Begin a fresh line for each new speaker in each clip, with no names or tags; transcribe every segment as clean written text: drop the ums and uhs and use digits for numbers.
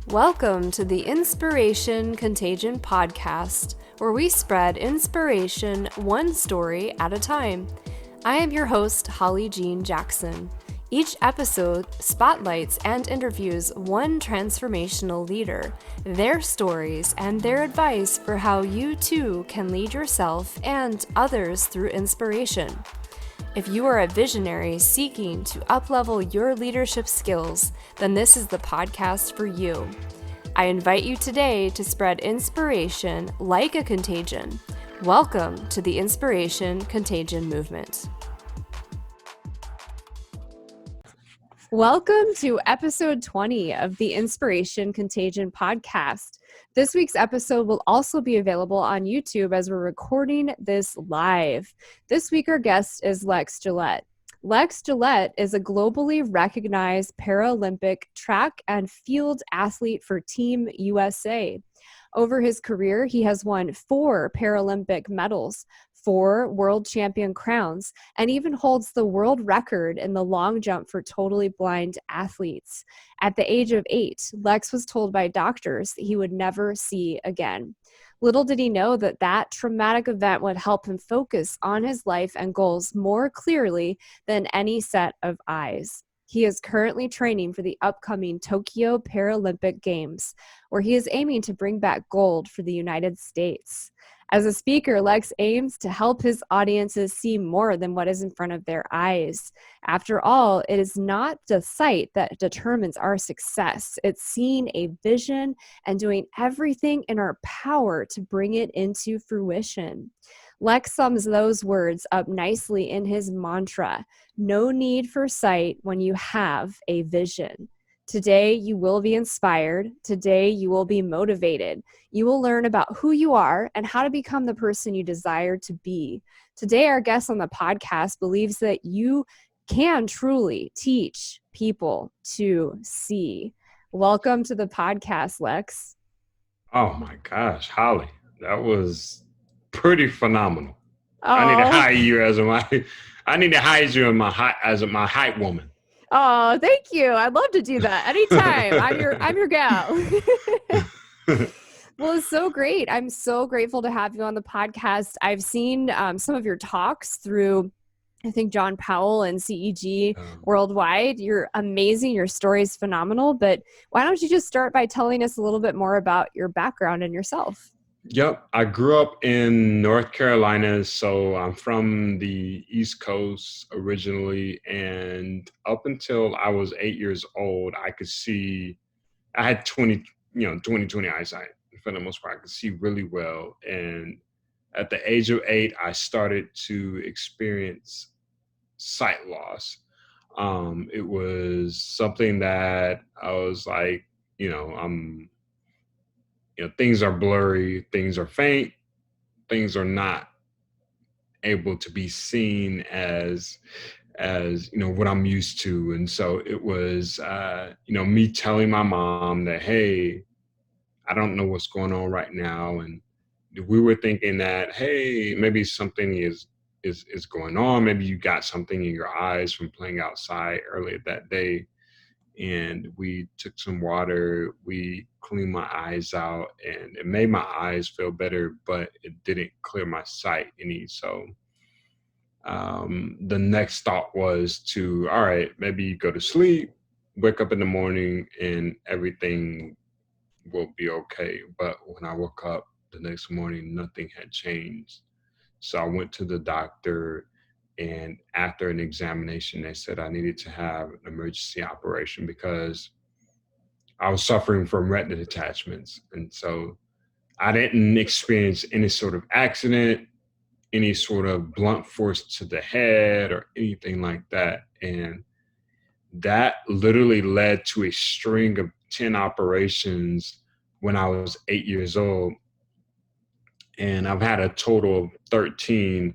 Welcome to the Contagion podcast, where we spread inspiration one story at a time. I am your host, Holly Jean Jackson. Each episode spotlights and interviews one transformational leader, their stories, and their advice for how you too can lead yourself and others through inspiration. If you are a visionary seeking to uplevel your leadership skills, then this is the podcast for you. I invite you today to spread inspiration like a contagion. Welcome to the Contagion movement. Welcome to episode 20 of the Contagion podcast. This week's episode will also be available on YouTube as we're recording this live. This week, our guest is Lex Gillette. Lex Gillette is a globally recognized Paralympic track and field athlete for Team USA. Over his career, he has won 4 Paralympic medals, 4 world champion crowns, and even holds the world record in the long jump for totally blind athletes. At the age of 8, Lex was told by doctors that he would never see again. Little did he know that that traumatic event would help him focus on his life and goals more clearly than any set of eyes. He is currently training for the upcoming Tokyo Paralympic Games, where he is aiming to bring back gold for the United States. As a speaker, Lex aims to help his audiences see more than what is in front of their eyes. After all, it is not the sight that determines our success. It's seeing a vision and doing everything in our power to bring it into fruition. Lex sums those words up nicely in his mantra: no need for sight when you have a vision. Today, you will be inspired. Today, you will be motivated. You will learn about who you are and how to become the person you desire to be. Today, our guest on the podcast believes that you can truly teach people to see. Welcome to the podcast, Lex.
Oh my gosh, Holly, that was pretty phenomenal.
Oh.
I need to hire you as my height woman.
Oh, thank you. I'd love to do that anytime. I'm your gal. Well, it's so great. I'm so grateful to have you on the podcast. I've seen some of your talks through, I think, John Powell and CEG Worldwide. You're amazing. Your story is phenomenal. But why don't you just start by telling us a little bit more about your background and yourself?
Yep. I grew up in North Carolina, so I'm from the East Coast originally. And up until I was 8 years old, I could see, I had 20/20 eyesight. For the most part, I could see really well. And at the age of 8, I started to experience sight loss. It was something that I was like, things are blurry, things are faint, things are not able to be seen as what I'm used to. And so it was me telling my mom that, hey, I don't know what's going on right now. And we were thinking that, hey, maybe something is going on. Maybe you got something in your eyes from playing outside earlier that day. And we took some water, we cleaned my eyes out, and it made my eyes feel better, but it didn't clear my sight any. So the next thought was to, all right, maybe you go to sleep, wake up in the morning, and everything will be okay. But when I woke up the next morning, nothing had changed. So I went to the doctor, and after an examination, they said I needed to have an emergency operation because I was suffering from retina detachments. And so I didn't experience any sort of accident, any sort of blunt force to the head or anything like that. And that literally led to a string of 10 operations when I was 8 years old. And I've had a total of 13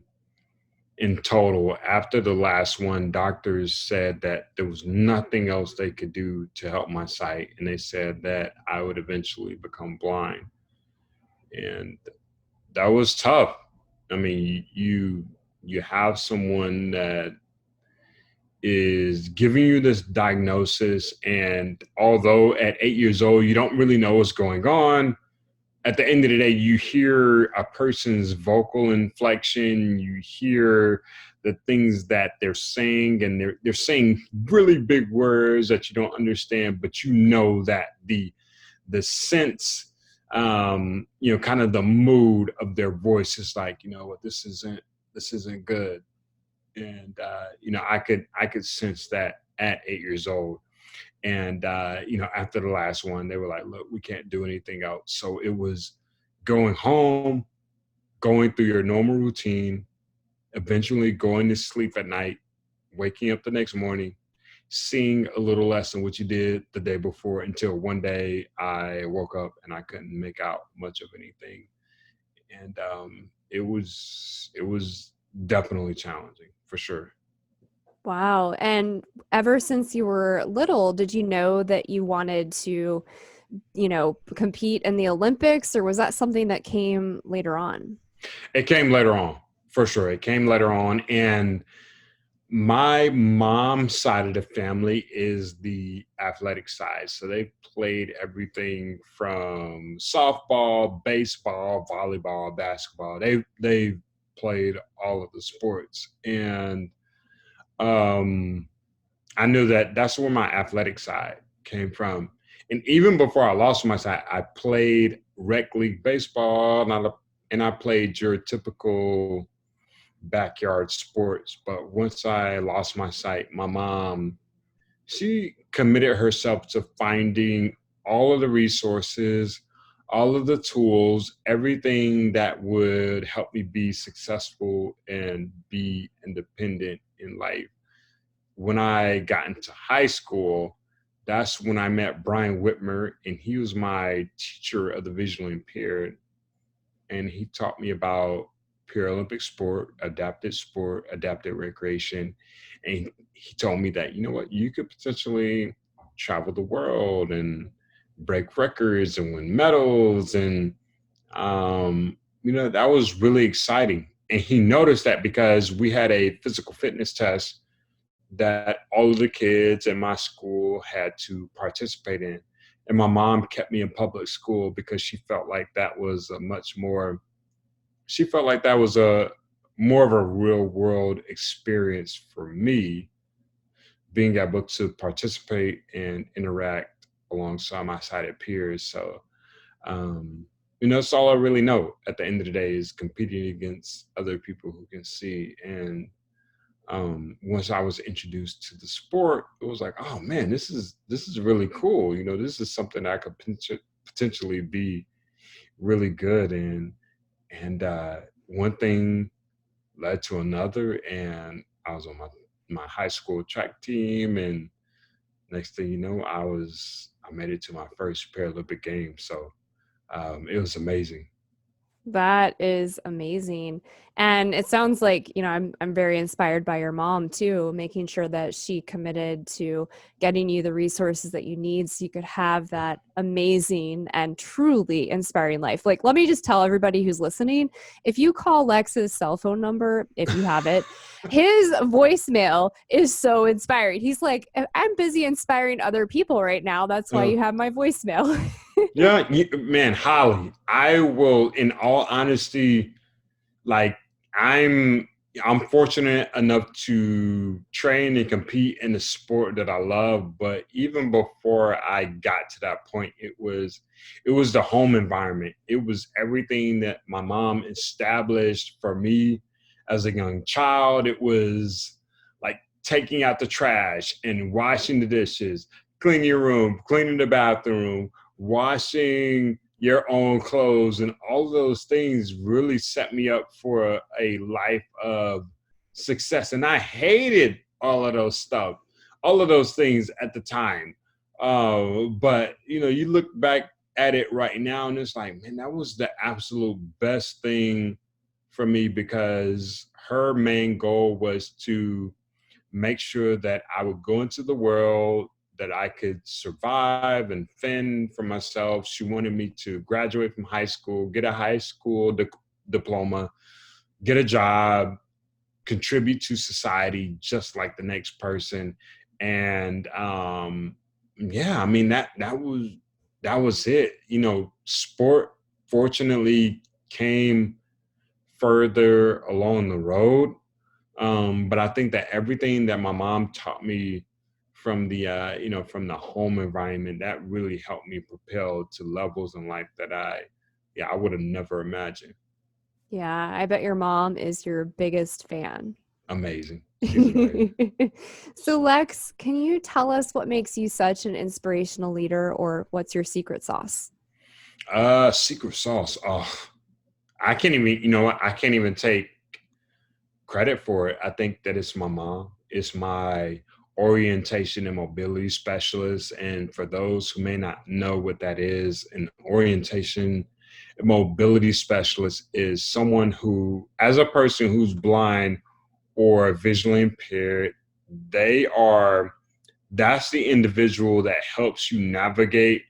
in total. After the last one, doctors said that there was nothing else they could do to help my sight. And they said that I would eventually become blind. And that was tough. I mean, you have someone that is giving you this diagnosis. And although at 8 years old, you don't really know what's going on, at the end of the day, you hear a person's vocal inflection, you hear the things that they're saying, and they're saying really big words that you don't understand, but you know that the sense, kind of the mood of their voice is like, you know what, this isn't good. And I could sense that at 8 years old. And after the last one, they were like, look, we can't do anything else. So it was going home, going through your normal routine, eventually going to sleep at night, waking up the next morning, seeing a little less than what you did the day before, until one day I woke up and I couldn't make out much of anything. And it was definitely challenging, for sure.
Wow. And ever since you were little, did you know that you wanted to, compete in the Olympics, or was that something that came later on?
It came later on, for sure. It came later on. And my mom's side of the family is the athletic side. So they played everything from softball, baseball, volleyball, basketball. They played all of the sports. And um I knew that that's where my athletic side came from. And even before I lost my sight, I played rec league baseball, and I played your typical backyard sports. But once I lost my sight, my mom, she committed herself to finding all of the resources, all of the tools, everything that would help me be successful and be independent in life. When I got into high school, that's when I met Brian Whitmer, and he was my teacher of the visually impaired. And he taught me about Paralympic sport, adapted recreation. And he told me that, you know what, you could potentially travel the world and break records and win medals. And, that was really exciting. And he noticed that because we had a physical fitness test that all of the kids in my school had to participate in. And my mom kept me in public school because she felt like that was a more of a real world experience for me, being able to participate and interact alongside my sighted peers. So, it's all I really know at the end of the day, is competing against other people who can see. And once I was introduced to the sport, it was like, oh man, this is really cool. This is something I could potentially be really good in. And one thing led to another, and I was on my high school track team, and next thing you know, I made it to my first Paralympic game. So it was amazing.
That is amazing. And it sounds like, I'm very inspired by your mom too, making sure that she committed to getting you the resources that you need so you could have that amazing and truly inspiring life. Like, let me just tell everybody who's listening, if you call Lex's cell phone number, if you have it, his voicemail is so inspiring. He's like, I'm busy inspiring other people right now. That's why
Uh,
you have my voicemail.
yeah, man, Holly, I will, in all honesty, like I'm I'm fortunate enough to train and compete in the sport that I love. But even before I got to that point, it was the home environment. It was everything that my mom established for me as a young child. It was like taking out the trash and washing the dishes, cleaning your room, cleaning the bathroom, washing your own clothes, and all of those things really set me up for a life of success. And I hated all of those things at the time. But you look back at it right now, and it's like, man, that was the absolute best thing for me, because her main goal was to make sure that I would go into the world, that I could survive and fend for myself. She wanted me to graduate from high school, get a high school diploma, get a job, contribute to society just like the next person. And yeah, I mean that was it. Sport fortunately came further along the road. But I think that everything that my mom taught me from the home environment, that really helped me propel to levels in life that I would have never imagined.
Yeah, I bet your mom is your biggest fan.
Amazing. She's amazing.
So, Lex, can you tell us what makes you such an inspirational leader, or what's your secret sauce?
Secret sauce. Oh, I can't even, you know what? I can't even take credit for it. I think that it's my mom. It's my orientation and mobility specialist. And for those who may not know what that is, an orientation and mobility specialist is someone who, as a person who's blind or visually impaired, they are that's the individual that helps you navigate,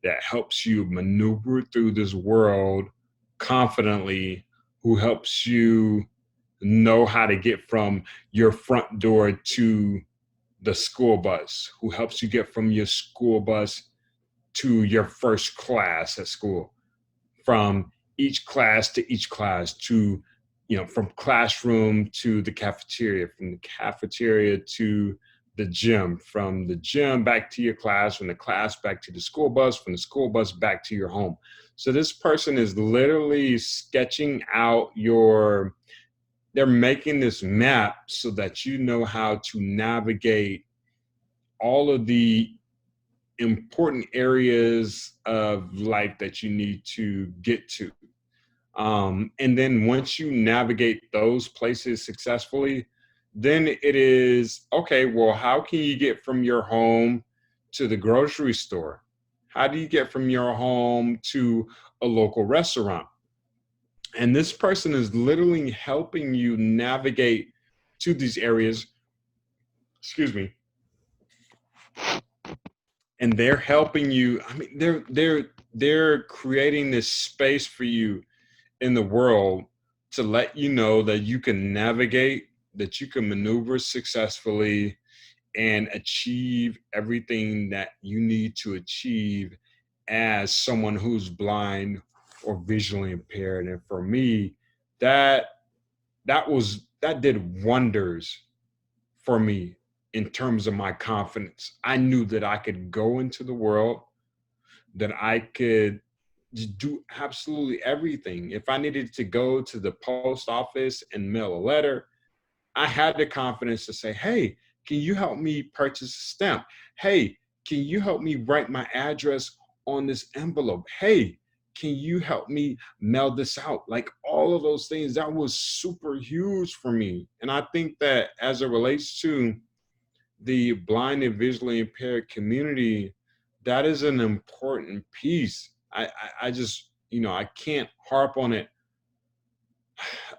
that helps you maneuver through this world confidently, who helps you know how to get from your front door to the school bus, who helps you get from your school bus to your first class at school, from each class to each class, to from classroom to the cafeteria, from the cafeteria to the gym, from the gym back to your class, from the class back to the school bus, from the school bus back to your home. So this person is literally sketching out they're making this map so that you know how to navigate all of the important areas of life that you need to get to. And then once you navigate those places successfully, then it is okay. Well, how can you get from your home to the grocery store? How do you get from your home to a local restaurant? And this person is literally helping you navigate to these areas, excuse me, and they're helping you. I mean, they're creating this space for you in the world to let you know that you can navigate, that you can maneuver successfully and achieve everything that you need to achieve as someone who's blind or visually impaired. And for me, that that did wonders for me in terms of my confidence. I knew that I could go into the world, that I could just do absolutely everything. If I needed to go to the post office and mail a letter, I had the confidence to say, hey, can you help me purchase a stamp? Hey, can you help me write my address on this envelope? Hey, can you help me mail this out? Like all of those things, that was super huge for me. And I think that as it relates to the blind and visually impaired community, that is an important piece. I just, I can't harp on it.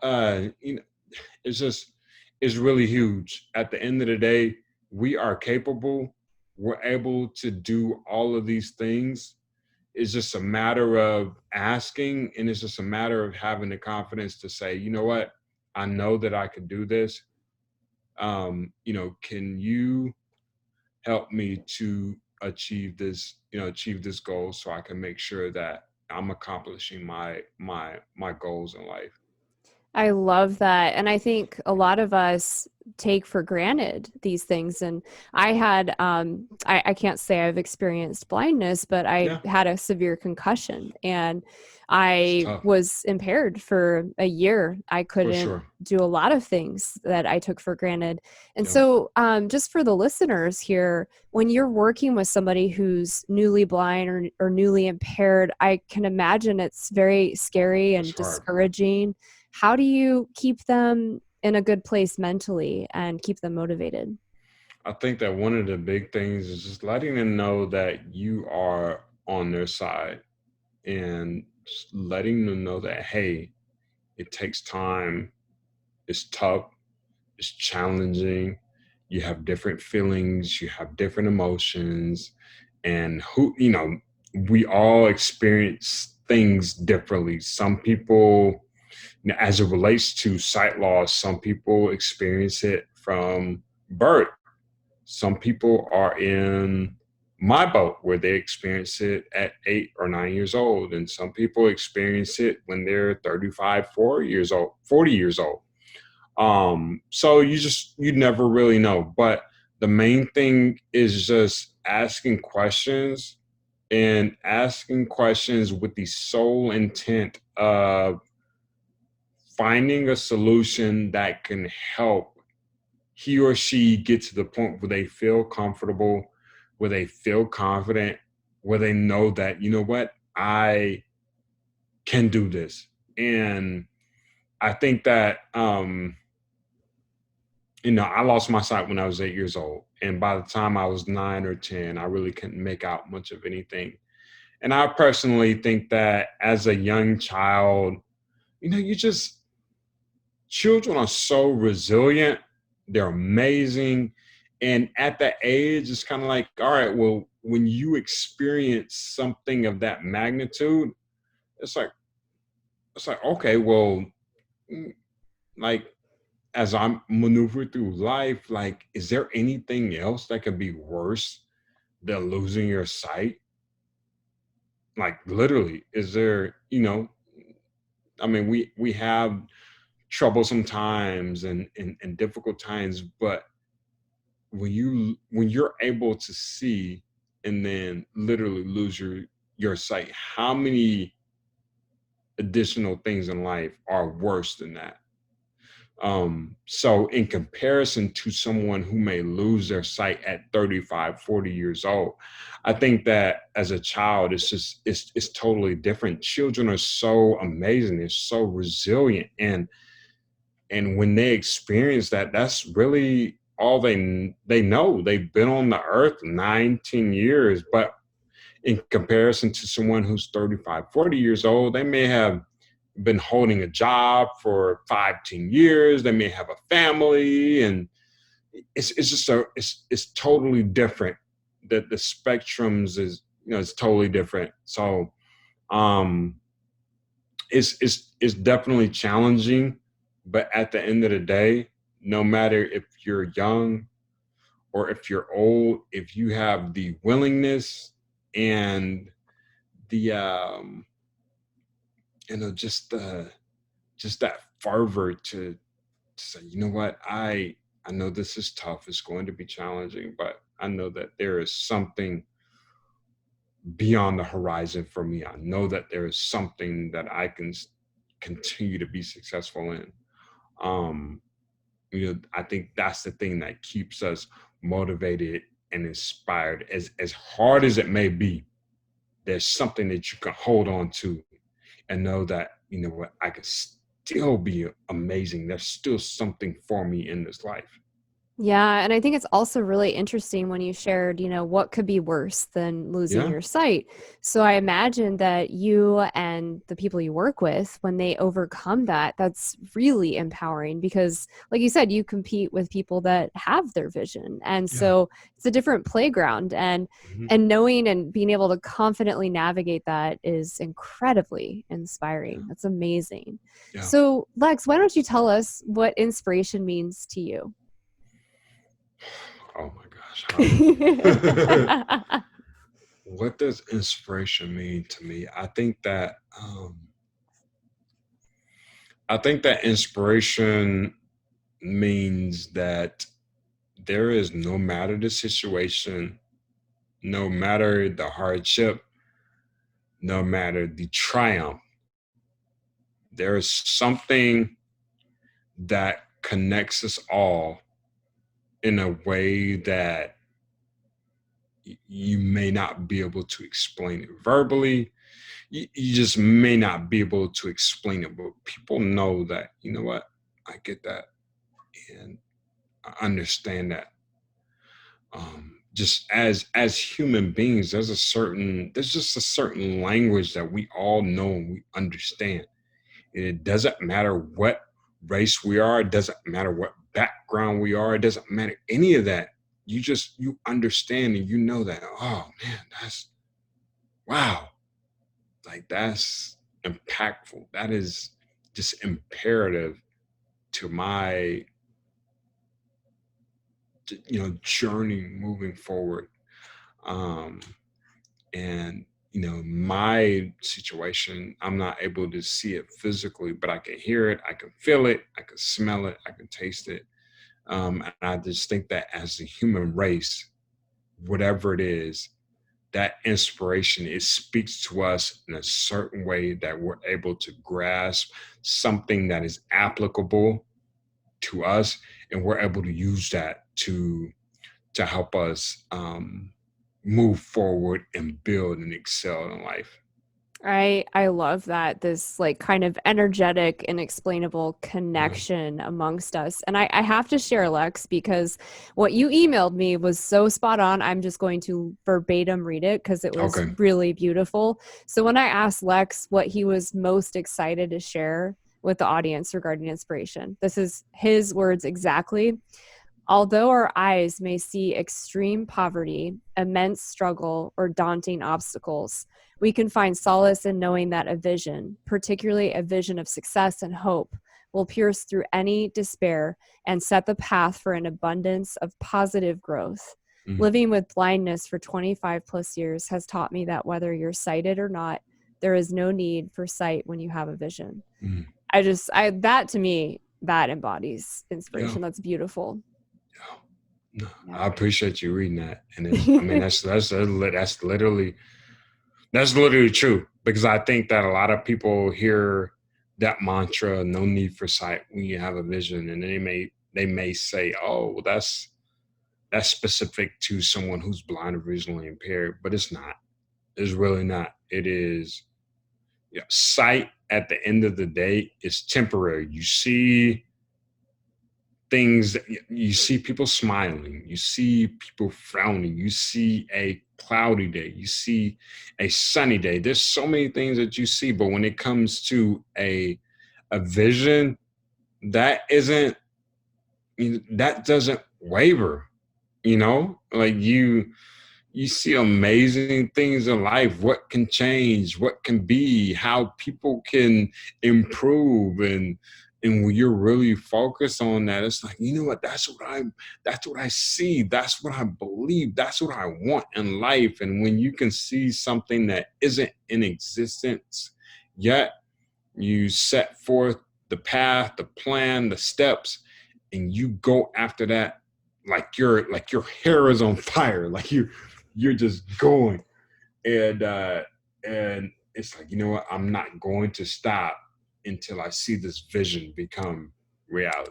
Uh, you know, it's just, it's really huge. At the end of the day, we are capable. We're able to do all of these things. It's just a matter of asking, and it's just a matter of having the confidence to say, you know what, I know that I can do this. Can you help me to achieve this goal so I can make sure that I'm accomplishing my goals in life.
I love that. And I think a lot of us take for granted these things. And I had, I can't say I've experienced blindness, but I
Yeah,
had a severe concussion and
it's
I
tough.
was impaired for a year. I
For
couldn't
sure.
do a lot of things that I took for granted. And
Yep.
so, just for the listeners here, when you're working with somebody who's newly blind or newly impaired, I can imagine it's very scary
It's
and
hard.
discouraging. How do you keep them in a good place mentally and keep them motivated?
I think that one of the big things is just letting them know that you are on their side, and just letting them know that, hey, it takes time, it's tough, it's challenging, you have different feelings, you have different emotions, and we all experience things differently. Some people Now, as it relates to sight loss, some people experience it from birth. Some people are in my boat where they experience it at 8 or 9 years old. And some people experience it when they're 35, 4 years old, 40 years old. So you never really know. But the main thing is just asking questions, and asking questions with the sole intent of finding a solution that can help he or she get to the point where they feel comfortable, where they feel confident, where they know that, you know what, I can do this. And I think that, I lost my sight when I was 8 years old. And by the time I was 9 or 10, I really couldn't make out much of anything. And I personally think that as a young child, you just, children are so resilient. They're amazing. And at that age, it's kind of like, all right, well, when you experience something of that magnitude, it's like, okay, well, mm, like as I'm maneuvering through life, like, is there anything else that could be worse than losing your sight? Like literally, is there, I mean, we have troublesome times and difficult times, but when you're able to see and then literally lose your sight, how many additional things in life are worse than that? So in comparison to someone who may lose their sight at 35, 40 years old, I think that as a child, it's totally different. Children are so amazing, they're so resilient, and when they experience that, that's really all they know. They've been on the earth 19 years, but in comparison to someone who's 35, 40 years old, they may have been holding a job for 5, 10 years. They may have a family, and it's totally different. That the spectrums is, it's totally different. So um it's definitely challenging, but at the end of the day, no matter if you're young or if you're old, if you have the willingness and the just that fervor to say, you know what, I know this is tough, it's going to be challenging, but I know that there is something beyond the horizon for me. I know that there is something that I can continue to be successful in. um I think that's the thing that keeps us motivated and inspired. As hard as it may be, there's something that you can hold on to and know that, you know what, I can still be amazing. There's still something for me in this life.
Yeah, and I think it's also really interesting when you shared, what could be worse than losing
Yeah.
your sight. So I imagine that you and the people you work with, when they overcome that, that's really empowering because, like you said, you compete with people that have their vision. And
Yeah.
so it's a different playground. And
Mhm.
and knowing and being able to confidently navigate that is incredibly inspiring.
Yeah.
That's amazing.
Yeah.
So, Lex, why don't you tell us what inspiration means to you?
Oh my gosh. How what does inspiration mean to me? I think that inspiration means that there is, no matter the situation, no matter the hardship, no matter the triumph, there is something that connects us all in a way that you may not be able to explain it verbally. You just may not be able to explain it, but people know that, you know what, I get that and I understand that. Just as human beings, there's just a certain language that we all know and we understand. And it doesn't matter what race we are, it doesn't matter what background we are, it doesn't matter any of that. You understand and you know that, oh man, that's wow. Like that's impactful. That is just imperative to my journey moving forward. Um, and my situation, I'm not able to see it physically, but I can hear it, I can feel it, I can smell it, I can taste it. And I just think that as a human race, whatever it is, that inspiration, it speaks to us in a certain way that we're able to grasp something that is applicable to us, and we're able to use that to help us move forward and build and excel in life.
I love that, this like kind of energetic and explainable
Yeah.
connection amongst us. And I have to share, Lex, because what you emailed me was so spot on. I'm just going to verbatim read it because it was
Okay.
really beautiful. So when I asked Lex what he was most excited to share with the audience regarding inspiration, this is his words exactly. Although our eyes may see extreme poverty, immense struggle, or daunting obstacles, we can find solace in knowing that a vision, particularly a vision of success and hope, will pierce through any despair and set the path for an abundance of positive growth.
Mm,
Living with blindness for 25 plus years has taught me that whether you're sighted or not, there is no need for sight when you have a vision.
mm.
That to me, that embodies
Yeah.
inspiration. That's beautiful.
Yeah. No,
Yeah.
I appreciate you reading that, and I mean that's literally true, because I think that a lot of people hear that mantra, "No need for sight" when you have a vision, and they may say, "Oh, well, that's specific to someone who's blind or visually impaired," but it's not. It's really not. It is, yeah, sight at the end of the day is temporary. You see things, you see people smiling, you see people frowning, you see a cloudy day, you see a sunny day. There's so many things that you see, but when it comes to a vision, that isn't, that doesn't waver. Like you see amazing things in life, what can change, what can be, how people can improve. And when you're really focused on that, it's like, you know what, that's what I see, that's what I believe, that's what I want in life. And when you can see something that isn't in existence yet, you set forth the path, the plan, the steps, and you go after that, like your hair is on fire, like you're just going. And it's like, you know what, I'm not going to stop until I see this vision become reality.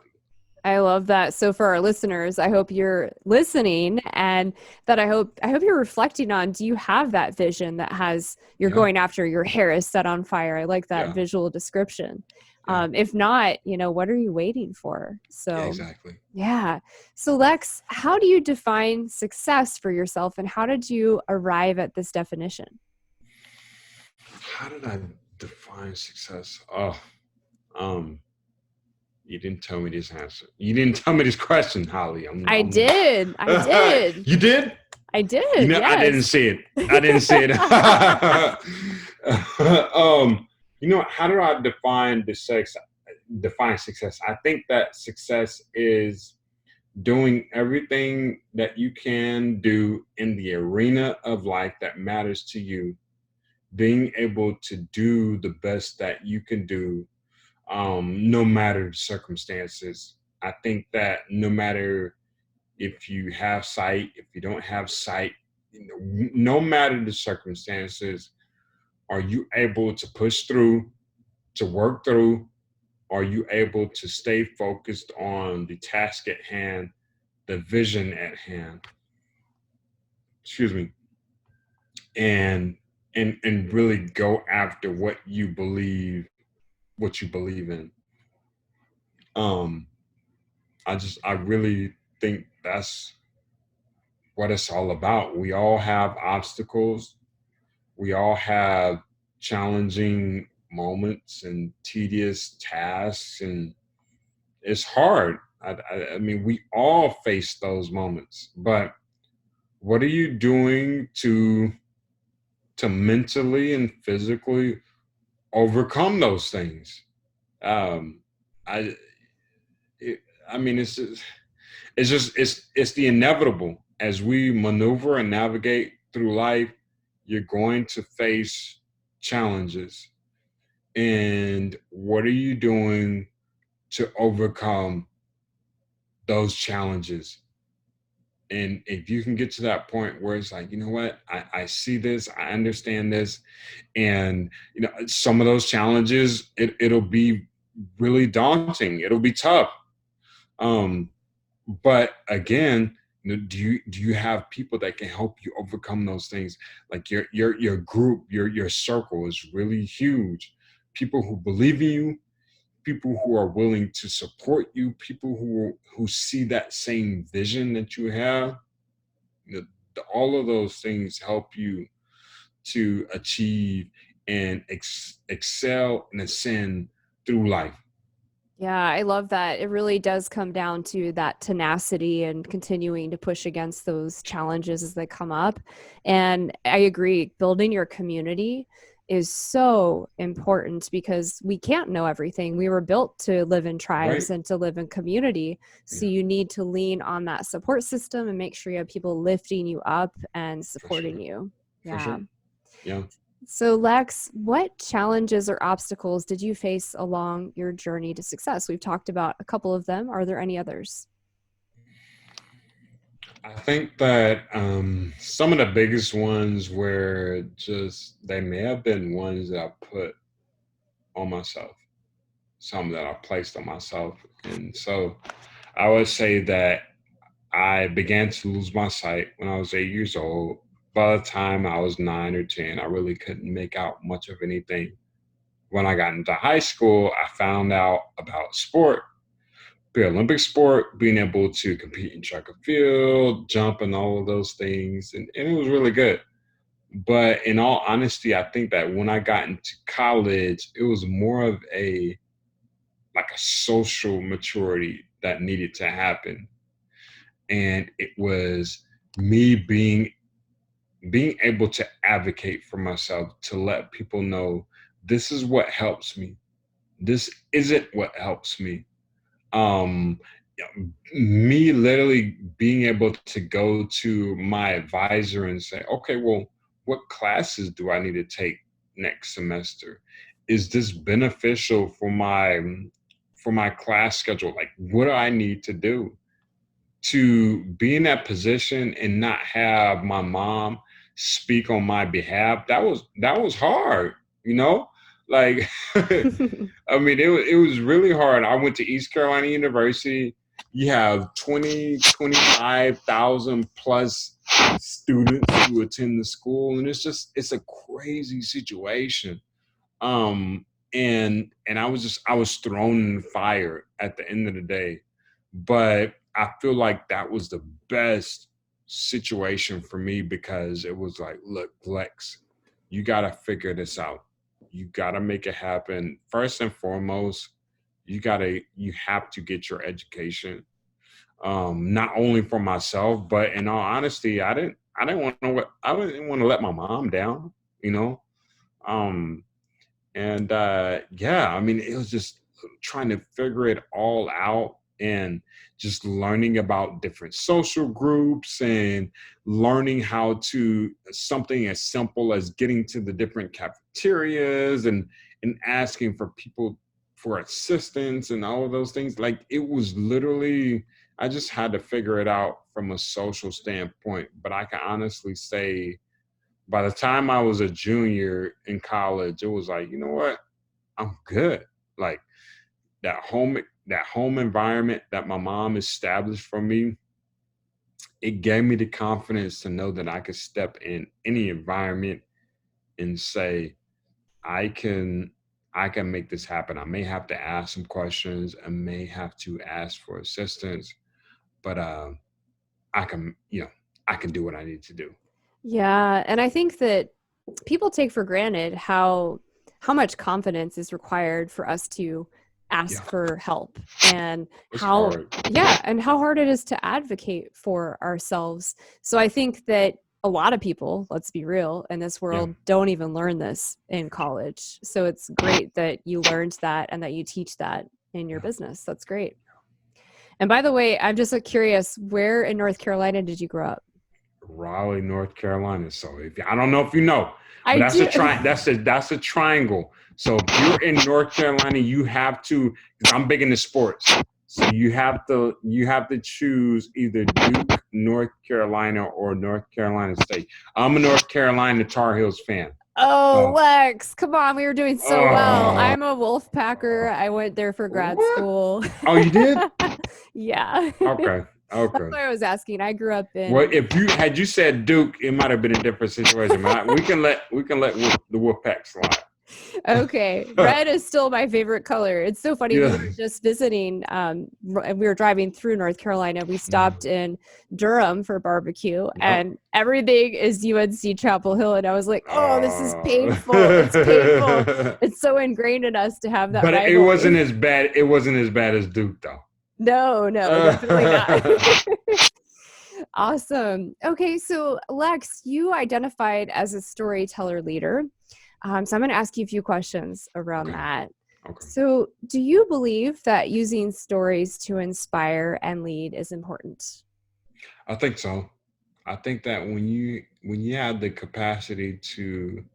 I love that. So for our listeners, I hope you're listening and that I hope you're reflecting on, do you have that vision that has you're
Yeah.
going after, your hair is set on fire? I like that
Yeah.
visual description.
Yeah.
If not, what are you waiting for?
Yeah,
So
exactly.
yeah. So Lex, how do you define success for yourself and how did you arrive at this definition?
How did I define success? Um you didn't tell me this answer. You didn't tell me this question, Holly.
I did. I did.
You did?
I did.
I didn't
Yes.
see it. I didn't see it. How do I define success? I think that success is doing everything that you can do in the arena of life that matters to you, being able to do the best that you can do, no matter the circumstances. I think that no matter if you have sight, if you don't have sight, no matter the circumstances, are you able to push through, to work through? Are you able to stay focused on the task at hand, the vision at hand? Excuse me. And really go after what you believe in. Um, I really think that's what it's all about. We all have obstacles. We all have challenging moments and tedious tasks, and it's hard. I mean, we all face those moments. But what are you doing to mentally and physically overcome those things? Um, I, it, I mean, it's the inevitable as we maneuver and navigate through life. You're going to face challenges, and what are you doing to overcome those challenges? And if you can get to that point where it's like, you know what, I see this, I understand this, and some of those challenges, it'll be really daunting. It'll be tough. Um, but again, do you have people that can help you overcome those things? Like your group, your circle is really huge. People who believe in you, people who are willing to support you, people who see that same vision that you have. You know, all of those things help you to achieve and excel and ascend through life.
Yeah, I love that. It really does come down to that tenacity and continuing to push against those challenges as they come up. And I agree, building your community is so important because we can't know everything. We were built to live in tribes
Right?
and to live in community. So
Yeah,
you need to lean on that support system and make sure you have people lifting you up and
for
supporting
sure.
you.
For
Yeah.
sure. Yeah.
So, Lex, what challenges or obstacles did you face along your journey to success? We've talked about a couple of them. Are there any others?
I think that some of the biggest ones were just, they may have been ones that I put on myself, some that I placed on myself. And so I would say that I began to lose my sight when I was 8 years old. By the time I was 9 or 10, I really couldn't make out much of anything. When I got into high school, I found out about sport, the Olympic sport, being able to compete in track and field, jump, and all of those things. And it was really good. But in all honesty, I think that when I got into college, it was more of a social maturity that needed to happen. And it was me being able to advocate for myself, to let people know this is what helps me. This isn't what helps me. um Me literally being able to go to my advisor and say, okay, well, what classes do I need to take next semester? Is this beneficial for my class schedule? Like, what do I need to do to be in that position and not have my mom speak on my behalf? That was hard, you know? Like I mean, it was really hard. I went to East Carolina University. You have 25,000 plus students who attend the school, and it's a crazy situation. Um, and I was thrown in the fire at the end of the day. But I feel like that was the best situation for me because it was like, look, Lex, you gotta figure this out. You gotta make it happen. First and foremost, you have to get your education. Not only for myself, but in all honesty, I didn't want to let my mom down, you know. Um, and yeah, I mean, it was just trying to figure it all out and just learning about different social groups and learning how to something as simple as getting to the different cafeterias and asking for people for assistance and all of those things. Like, it was literally, I just had to figure it out from a social standpoint. But I can honestly say, by the time I was a junior in college, it was like, you know what? I'm good. Like, that home environment that my mom established for me, it gave me the confidence to know that I could step in any environment and say, I can I can make this happen. I may have to ask some questions, I may have to ask for assistance, but I can, I can do what I need to do.
Yeah, and I think that people take for granted how much confidence is required for us to
Yeah,
ask for help and
it's
how
hard.
yeah, and how hard it is to advocate for ourselves. So I think that a lot of people, let's be real, in this
Yeah.
world don't even learn this in college. So it's great that you learned that and that you teach that in your
Yeah.
business. That's great. And by the way, I'm just curious, where in North Carolina did you grow up?
Raleigh, North Carolina. So I don't know if you know, but
I do.
that's a triangle. So if you're in North Carolina, you have to, because I'm big into sports. So you have to choose either Duke, North Carolina, or North Carolina State. I'm a North Carolina Tar Heels fan.
Oh,
Uh,
Lex, come on. We were doing so well.
uh,
I'm a Wolf Packer. I went there for grad
what?
school.
Oh, you did?
Yeah.
Okay.
That's
Okay.
why I was asking. I grew up
Well,
in.
if you said Duke, it might have been a different situation. But we can let the Wolfpack slide.
Okay, red is still my favorite color. It's so funny. We
Yeah.
were just visiting, and we were driving through North Carolina. We stopped
Mhm.
in Durham for barbecue,
Yep.
and everything is UNC Chapel Hill. And I was like, "Oh, this is
Uh,
painful. It's painful. It's so ingrained in us to have that
but it wasn't
rivalry."
as bad. It wasn't as bad as Duke though.
No, no, definitely not. Awesome. Okay, so Lex, you identified as a storyteller leader. So I'm going to ask you a few questions around
Okay.
that.
Okay.
So, do you believe that using stories to inspire and lead is important?
I think so. I think that when you have the capacity to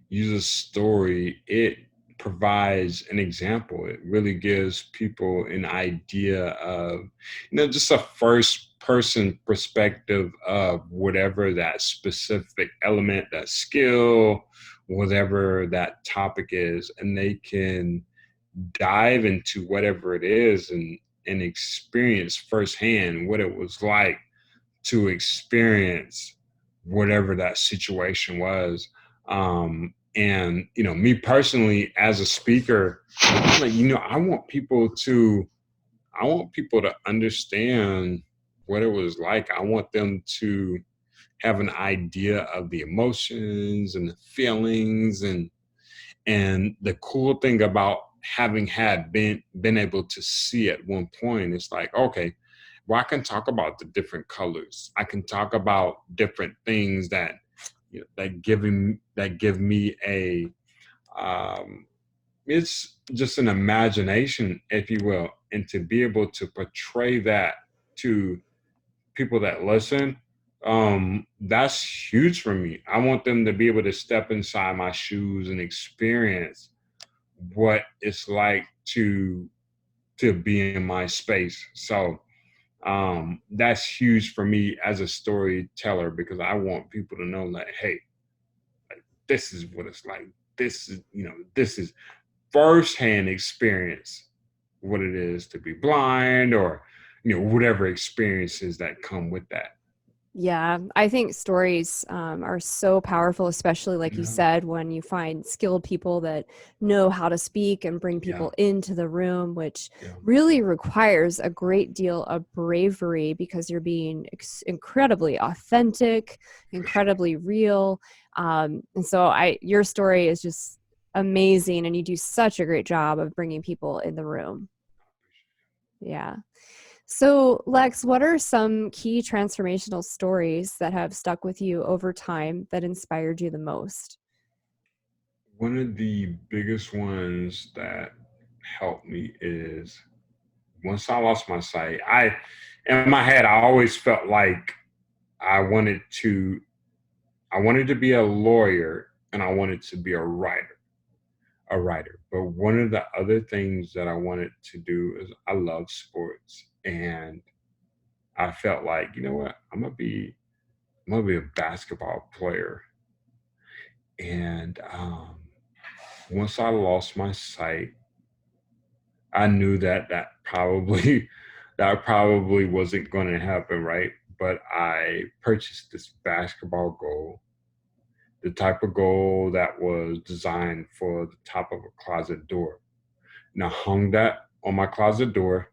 use a story, it provides an example. It really gives people an idea of, just a first person perspective of whatever that specific element, that skill, whatever that topic is, and they can dive into whatever it is and experience firsthand what it was like to experience whatever that situation was. And me personally, as a speaker, like, I want people to understand what it was like. I want them to have an idea of the emotions and the feelings, and the cool thing about having been able to see at one point, it's like, okay, well, I can talk about the different colors. I can talk about different things that give me a it's just an imagination, if you will, and to be able to portray that to people that listen, that's huge for me. I want them to be able to step inside my shoes and experience what it's like to be in my space. So that's huge for me as a storyteller, because I want people to know that, hey, this is what it's like. This is firsthand experience what it is to be blind, or whatever experiences that come with that.
Yeah, I think stories are so powerful, especially like you
Yeah.
said, when you find skilled people that know how to speak and bring
Yeah.
people into the room, which
Yeah.
really requires a great deal of bravery because you're being incredibly authentic,
For sure.
incredibly real. And so your story is just amazing, and you do such a great job of bringing people in the room. Yeah. So, Lex, what are some key transformational stories that have stuck with you over time that inspired you the most?
One of the biggest ones that helped me is once I lost my sight. In my head, I always felt like I wanted to, I wanted to be a lawyer, and I wanted to be a writer. But one of the other things that I wanted to do is I love sports, and I felt like, you know what, I'm gonna be a basketball player. And once I lost my sight, I knew that probably wasn't going to happen, right? But I purchased this basketball goal, the type of goal that was designed for the top of a closet door. And I hung that on my closet door,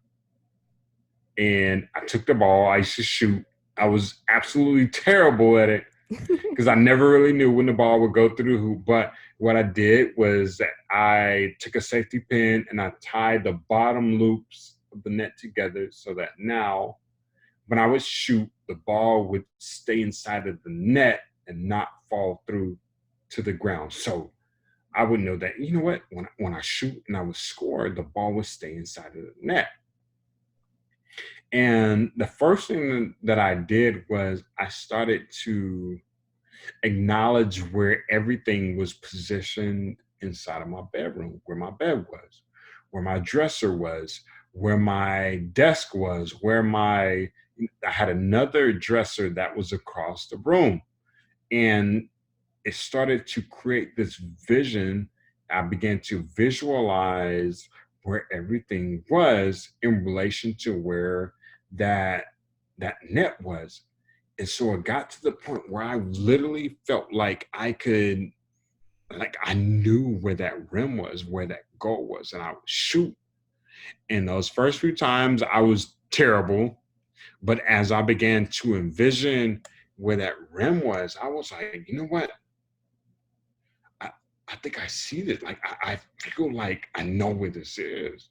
and I took the ball. I used to shoot. I was absolutely terrible at it because I never really knew when the ball would go through the hoop. But what I did was that I took a safety pin and I tied the bottom loops of the net together, so that now when I would shoot, the ball would stay inside of the net and not fall through to the ground. So I would know that, you know what, when I shoot and I would score, the ball would stay inside of the net. And the first thing that I did was I started to acknowledge where everything was positioned inside of my bedroom, where my bed was, where my dresser was, where my desk was, I had another dresser that was across the room. And it started to create this vision. I began to visualize where everything was in relation to where that that net was. And so it got to the point where I literally felt like I knew where that rim was, where that goal was, and I would shoot. And those first few times I was terrible. But as I began to envision where that rim was, I was like, you know what? I, I think I see this. Like I feel like I know where this is.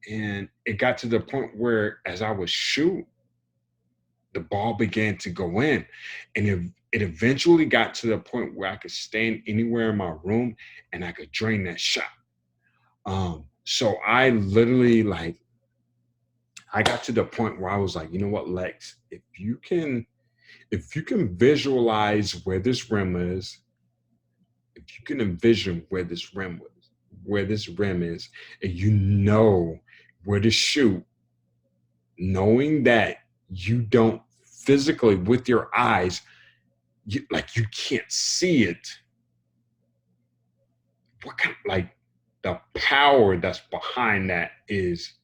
And it got to the point where as I would shoot, the ball began to go in. And it eventually got to the point where I could stand anywhere in my room and I could drain that shot. So I literally I got to the point where I was like, you know what, Lex, if you can visualize where this rim is, if you can envision where this rim is, and you know where to shoot, knowing that you don't physically with your eyes, you can't see it. What kind the power that's behind that is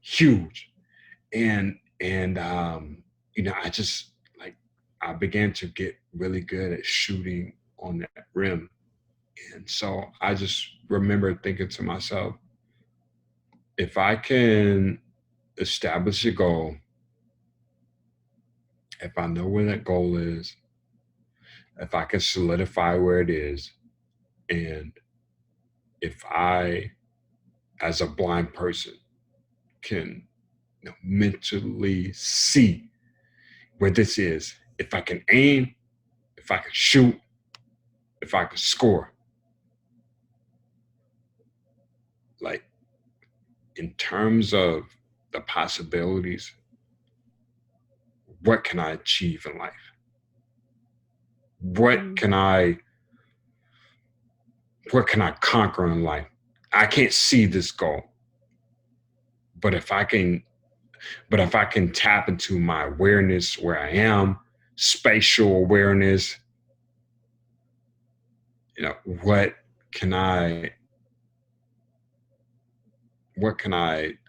huge. And I just I began to get really good at shooting on that rim. And so I just remember thinking to myself, if I can establish a goal, if I know where that goal is, if I can solidify where it is, and if I, as a blind person, can mentally see where this is, if I can aim, if I can shoot, if I can score, like in terms of the possibilities, what can I achieve in life? What can I conquer in life? I can't see this goal. But if I can tap into my awareness where I am, spatial awareness, what can I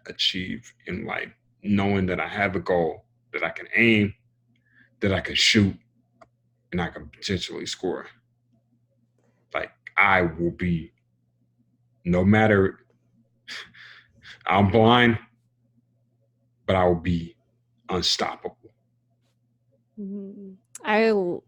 achieve in life? Knowing that I have a goal, that I can aim, that I can shoot, and I can potentially score. I will be, no matter, I'm blind, but I will be unstoppable.
Mm-hmm.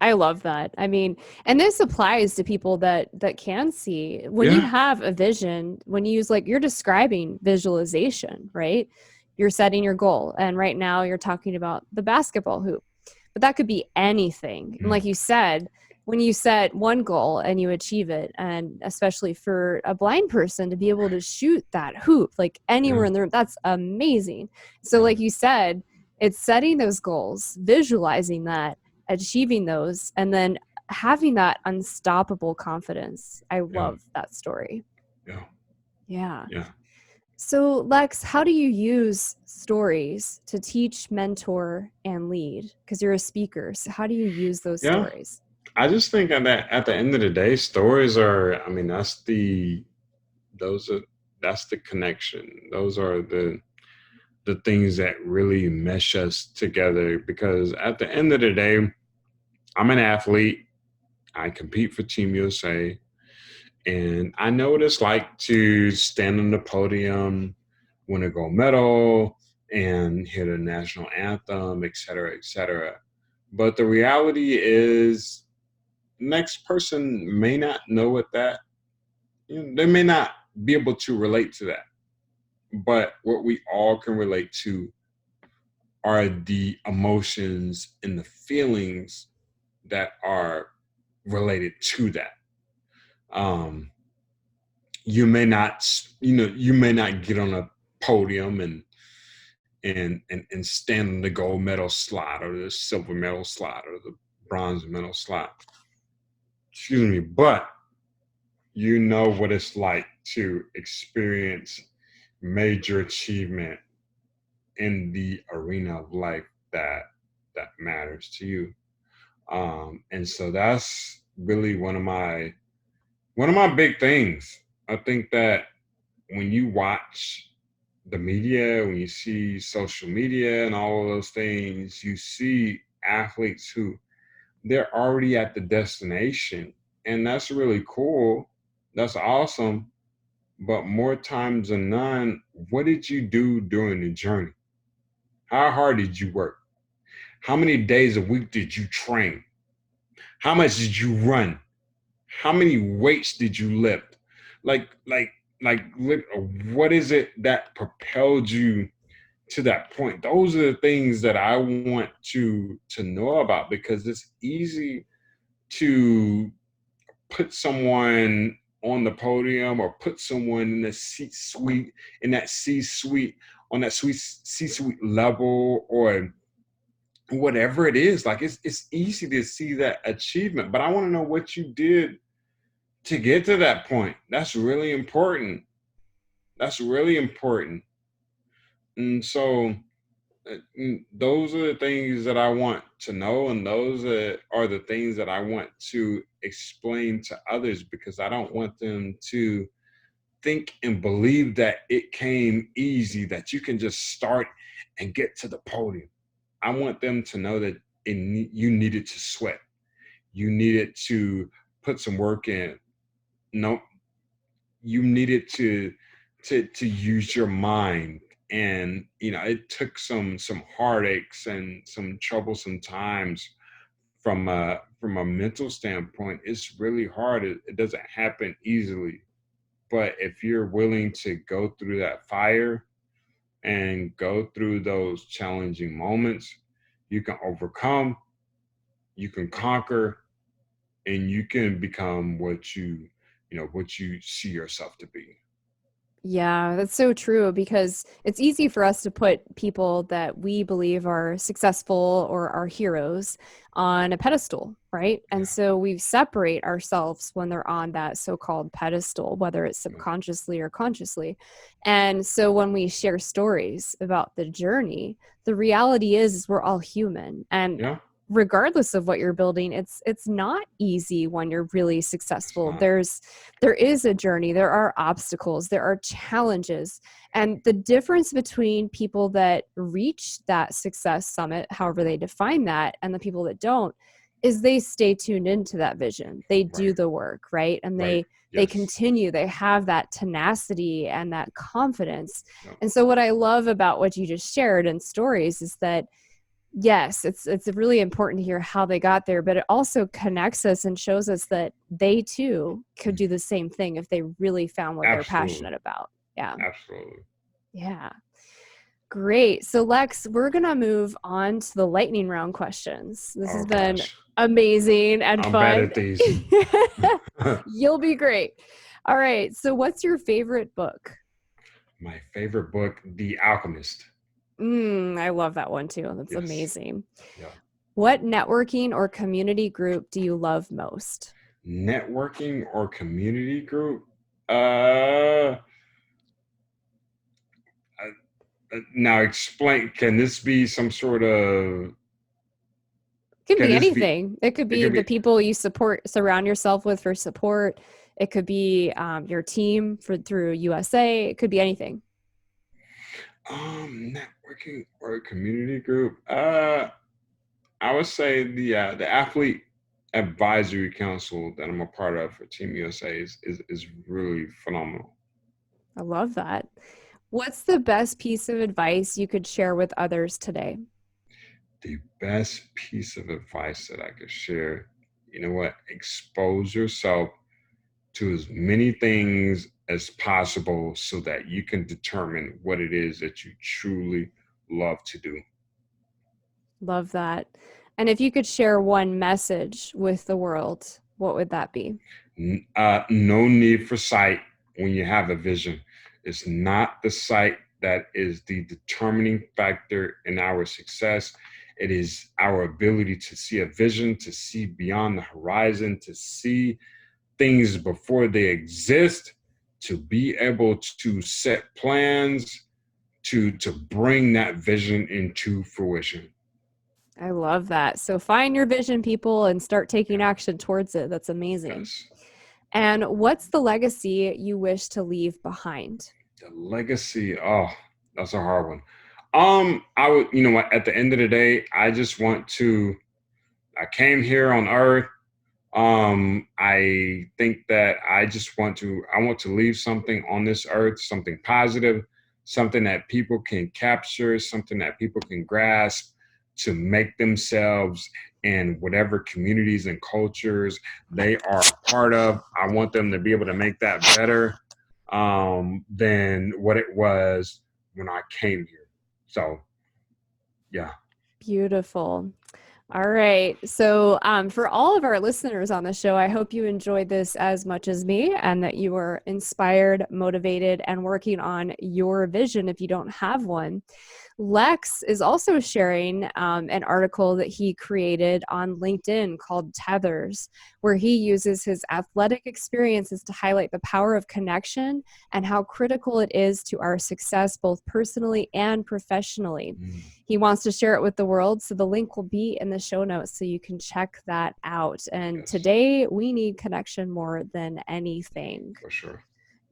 I love that. I mean, and this applies to people that can see. When you have a vision, when you use, you're describing visualization, right? You're setting your goal, and right now you're talking about the basketball hoop, but that could be anything. And like you said, when you set one goal and you achieve it, and especially for a blind person to be able to shoot that hoop anywhere in the room, that's amazing. So like you said, it's setting those goals, visualizing that, achieving those, and then having that unstoppable confidence. I love that story. Yeah. So Lex, how do you use stories to teach, mentor, and lead? Because you're a speaker. So how do you use those stories?
I just think that at the end of the day, stories are, that's the connection. Those are the things that really mesh us together, because at the end of the day, I'm an athlete. I compete for Team USA, and I know what it's like to stand on the podium, win a gold medal, and hear the national anthem, et cetera, et cetera. But the reality is, next person may not know what that, they may not be able to relate to that. But what we all can relate to are the emotions and the feelings that are related to that. Um, you may not get on a podium and stand on the gold medal slot or the silver medal slot or the bronze medal slot. Excuse me, but you know what it's like to experience major achievement in the arena of life that matters to you. And so that's really one of my big things. I think that when you watch the media, when you see social media and all of those things, you see athletes who they're already at the destination. And that's really cool. That's awesome. But more times than none, what did you do during the journey? How hard did you work? How many days a week did you train? How much did you run? How many weights did you lift? Like, like, what is it that propelled you to that point? Those are the things that I want to know about, because it's easy to put someone on the podium or put someone in the C-suite, in that C-suite, on that sweet C-suite level, or whatever it is. Like, it's easy to see that achievement, but I want to know what you did to get to that point. That's really important. That's really important. And so those are the things that I want to know, and those are the things that I want to explain to others, because I don't want them to think and believe that it came easy, that you can just start and get to the podium. I want them to know that you needed to sweat. You needed to put some work in. No, you needed to use your mind. And it took some heartaches and some troublesome times from a mental standpoint. It's really hard. It doesn't happen easily. But if you're willing to go through that fire and go through those challenging moments, you can overcome, you can conquer, and you can become what you see yourself to be.
Yeah, that's so true, because it's easy for us to put people that we believe are successful or are heroes on a pedestal, right? And
Yeah.
so we separate ourselves when they're on that so-called pedestal, whether it's
Yeah.
subconsciously or consciously. And so when we share stories about the journey, the reality is we're all human. And
Yeah.
regardless of what you're building, it's not easy when you're really
It's
successful.
not.
There is a journey, there are obstacles, there are challenges. And the difference between people that reach that success summit, however they define that, and the people that don't, is they stay tuned into that vision. They do
Right.
the work, right? And
Right.
they
Yes.
continue, they have that tenacity and that confidence.
Yeah.
And so what I love about what you just shared in stories is that yes, it's really important to hear how they got there, but it also connects us and shows us that they too could do the same thing if they really found what they're
Absolutely.
passionate about. Yeah.
Absolutely.
Yeah. Great. So Lex, we're going to move on to the lightning round questions. This
Oh
has been
gosh.
amazing and
I'm bad
fun.
at these.
You'll be great. All right. So what's your favorite book?
My favorite book, The Alchemist.
I love that one too. That's
Yes.
amazing.
Yeah.
What networking or community group do you love most?
Networking or community group? Uh, Now explain. Can this be some sort of?
It could
Can
be
this be?
anything. It could
It
be
could
the
be.
people you surround yourself with for support. It could be your team through USA. It could be anything.
Networking or community group. I would say the athlete advisory council that I'm a part of for Team USA is really phenomenal.
I love that. What's the best piece of advice you could share with others today?
The best piece of advice that I could share, you know what? Expose yourself to as many things as possible so that you can determine what it is that you truly love to do.
Love that. And if you could share one message with the world, what would that be?
No need for sight when you have a vision. It's not the sight that is the determining factor in our success. It is our ability to see a vision, to see beyond the horizon, to see things before they exist, to be able to set plans, to bring that vision into fruition.
I love that. So find your vision, people, and start taking action towards it. That's amazing.
Yes.
And what's the legacy you wish to leave behind?
The legacy. Oh, that's a hard one. I would, what, at the end of the day, I just want to, I came here on earth. I think that I want to leave something on this earth, something positive, something that people can capture, something that people can grasp to make themselves in whatever communities and cultures they are a part of. I want them to be able to make that better than what it was when I came here. So, yeah.
Beautiful. All right. So, for all of our listeners on the show, I hope you enjoyed this as much as me and that you were inspired, motivated, and working on your vision if you don't have one. Lex is also sharing an article that he created on LinkedIn called Tethers, where he uses his athletic experiences to highlight the power of connection and how critical it is to our success, both personally and professionally. He wants to share it with the world, so the link will be in the show notes so you can check that out. And
Yes.
Today, we need connection more than anything.
For sure.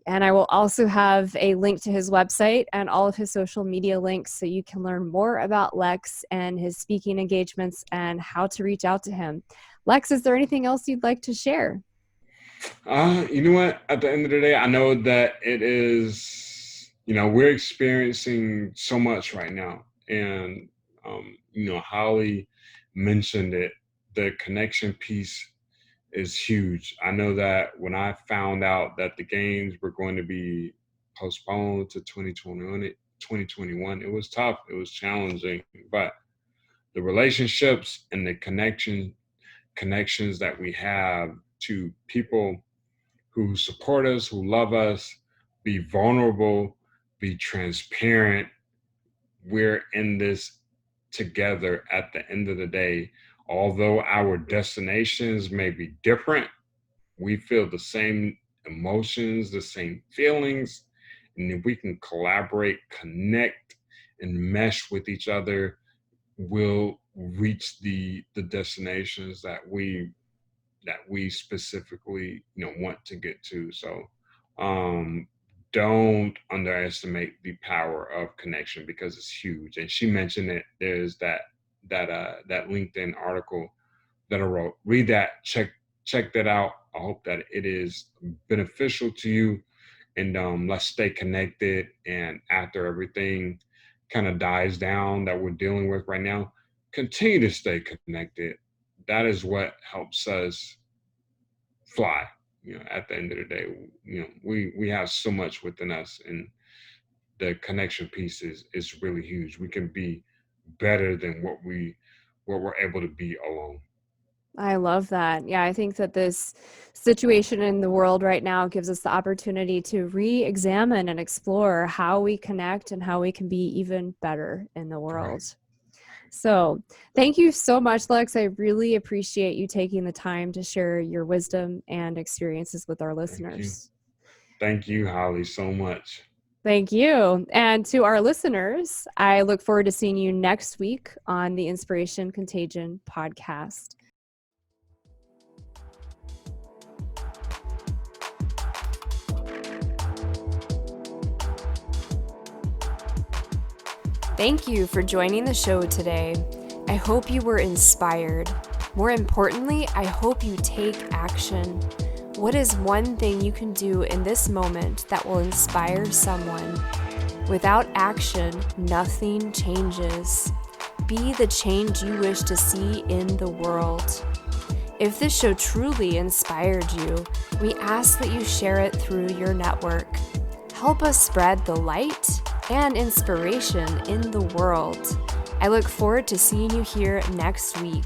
And I will also have a link to his website and all of his social media links so you can learn more about Lex and his speaking engagements and how to reach out to him. Lex, is there anything else you'd like to share?
You know what? At the end of the day, I know that it is, we're experiencing so much right now. And, Holly mentioned it, the connection piece is huge. I know that when I found out that the games were going to be postponed to 2021, it was tough. It was challenging, but the relationships and the connections that we have to people who support us, who love us, be vulnerable, be transparent. We're in this together at the end of the day. Although our destinations may be different, we feel the same emotions, the same feelings. And if we can collaborate, connect, and mesh with each other, we'll reach the destinations that we specifically want to get to. So don't underestimate the power of connection because it's huge. And she mentioned it. There's that LinkedIn article that I wrote. Read that, check that out. I hope that it is beneficial to you. And let's stay connected. And after everything kind of dies down that we're dealing with right now, continue to stay connected. That is what helps us fly. At the end of the day, we have so much within us, and the connection piece is really huge. We can be better than what we're able to be alone.
I love that. Yeah, I think that this situation in the world right now gives us the opportunity to re-examine and explore how we connect and how we can be even better in the world.
Right.
So thank you so much, Lex. I really appreciate you taking the time to share your wisdom and experiences with our listeners.
Thank you, Holly, so much.
Thank you. And to our listeners, I look forward to seeing you next week on the Inspiration Contagion podcast. Thank you for joining the show today. I hope you were inspired. More importantly, I hope you take action. What is one thing you can do in this moment that will inspire someone? Without action, nothing changes. Be the change you wish to see in the world. If this show truly inspired you, we ask that you share it through your network. Help us spread the light and inspiration in the world. I look forward to seeing you here next week.